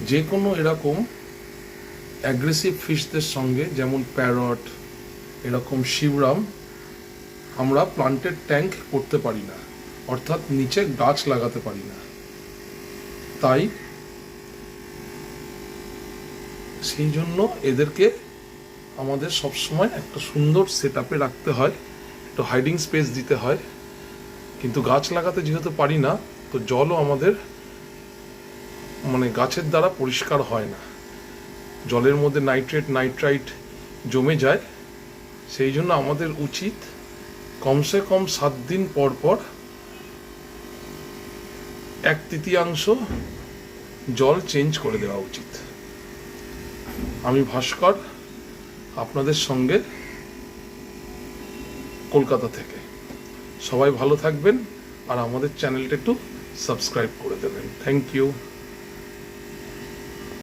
যে কোনো এরকম অ্যাগ্রেসিভ ফিশদের সঙ্গে, যেমন প্যারট, এরকম শিবরাম, আমরা প্লান্টেড ট্যাঙ্ক করতে পারি না, অর্থাৎ নিচে গাছ লাগাতে পারি না। তাই সেই জন্য এদেরকে আমাদের সবসময় একটা সুন্দর সেট আপে রাখতে হয়, একটু হাইডিং স্পেস দিতে হয়। কিন্তু গাছ লাগাতে যেহেতু পারি না, তো জলও আমাদের গাছের দ্বারা পরিষ্কার হয় না, জলের মধ্যে নাইট্রাইট জমে যায়। সেই জন্য আমাদের উচিত কমসে কম 7 দিন পর পর 1/3 জল চেঞ্জ করে দেওয়া উচিত। আমি ভাস্কর, আপনাদের সঙ্গে, কলকাতা থেকে। সবাই ভালো থাকবেন আর আমাদের চ্যানেলটা একটু সাবস্ক্রাইব করে দেবেন। Thank you.